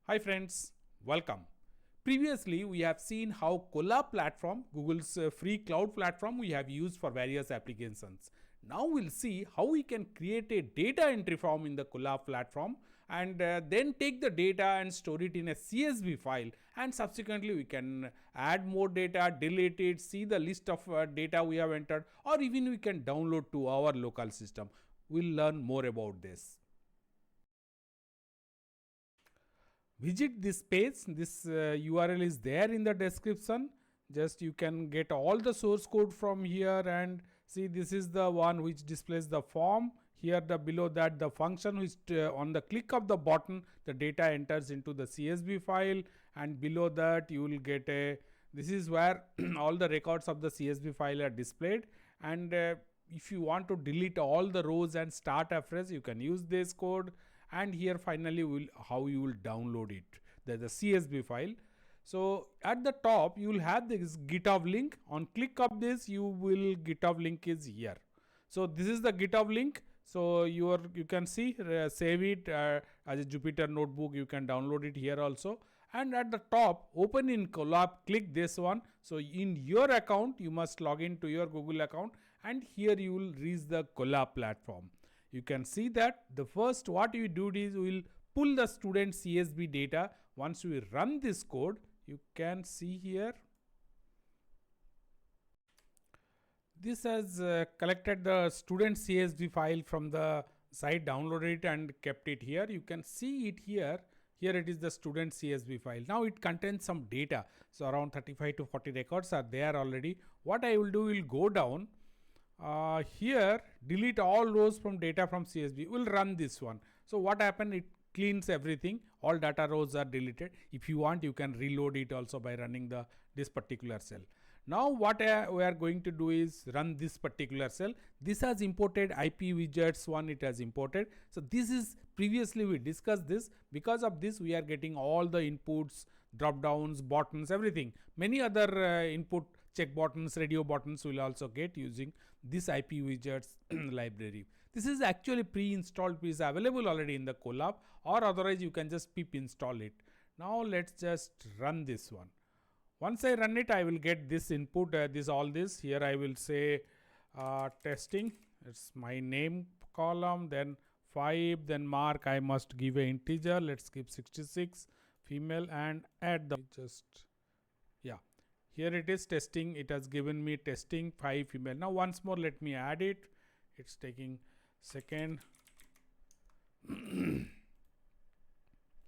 Hi friends, welcome. Previously, we have seen how Colab platform, Google's free cloud platform, we have used for various applications. Now we'll see how we can create a data entry form in the Colab platform and then take the data and store it in a CSV file, and subsequently we can add more data, delete it, see the list of data we have entered, or even we can download to our local system. We'll learn more about this. Visit this page. This URL is there in the description. Just you can get all the source code from here, and see, this is the one which displays the form. Here the below that the function which on the click of the button the data enters into the CSV file, and below that you will get a, this is where all the records of the CSV file are displayed. And if you want to delete all the rows and start afresh, you can use this code. And here finally how you will download it, the CSV file. So at the top you will have this GitHub link. On click of this, you will GitHub link is here. So this is the GitHub link. So you can see save it as a Jupyter notebook. You can download it here also. And at the top, open in Colab, click this one. So in your account, you must log into your Google account, and here you will reach the Colab platform. You can see that the first what we do is we will pull the student CSV data. Once we run this code, you can see here this has collected the student CSV file from the site, downloaded it and kept it here. You can see it here. Here it is the student CSV file. Now it contains some data. So around 35 to 40 records are there already. What I will do, will go down. Here delete all rows from data from CSV. We'll run this one. So what happened, it cleans everything, all data rows are deleted. If you want, you can reload it also by running this particular cell. Now what we are going to do is run this particular cell. This has imported ipywidgets one, it has imported. So this is, previously we discussed this. Because of this we are getting all the inputs, drop downs, buttons, everything. Many other input check buttons, radio buttons will also get using this ipywidgets library. This is actually pre-installed piece available already in the Colab, or otherwise you can just pip install it. Now let's just run this one. Once I run it, I will get this input, all this. Here I will say testing. It's my name column, then 5, then mark. I must give a integer. Let's give 66, female, and add the yeah. Here it is testing. It has given me testing 5 female. Now once more, let me add it. It's taking second.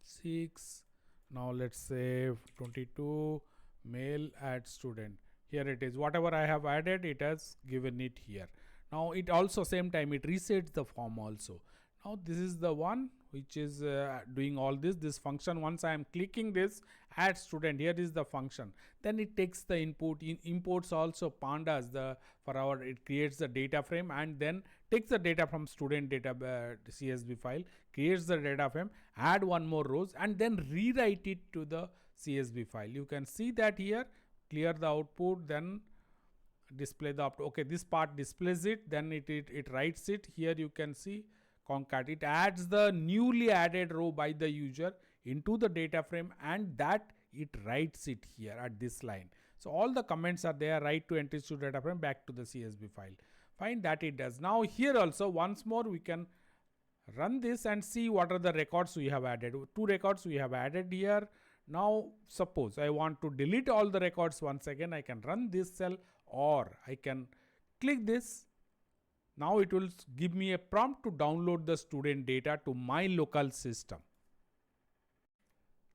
6. Now let's say 22 male, add student. Here it is, whatever I have added, it has given it here. Now it also same time it resets the form also. Now this is the one which is doing all this function. Once I am clicking this add student, here is the function. Then it takes the input, imports also pandas for our, it creates the data frame and then takes the data from student data CSV file, creates the data frame, add one more rows, and then rewrite it to the CSV file. You can see that here, clear the output, then display the output. Okay, this part displays it, then it writes it. Here you can see concat, it adds the newly added row by the user into the data frame, and that it writes it here at this line. So all the comments are there, write to entries to data frame, back to the CSV file. Fine, that it does. Now here also once more we can run this and see what are the records we have added. 2 records we have added here. Now suppose I want to delete all the records once again, I can run this cell, or I can click this. Now it will give me a prompt to download the student data to my local system.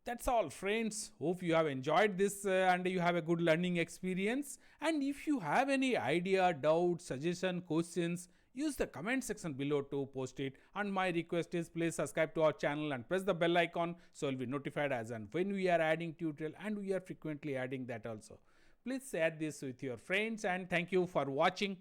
That's all friends. Hope you have enjoyed this and you have a good learning experience. And if you have any idea, doubt, suggestion, questions, use the comment section below to post it. And my request is please subscribe to our channel and press the bell icon so you'll be notified as and when we are adding tutorial, and we are frequently adding that also. Please share this with your friends, and thank you for watching.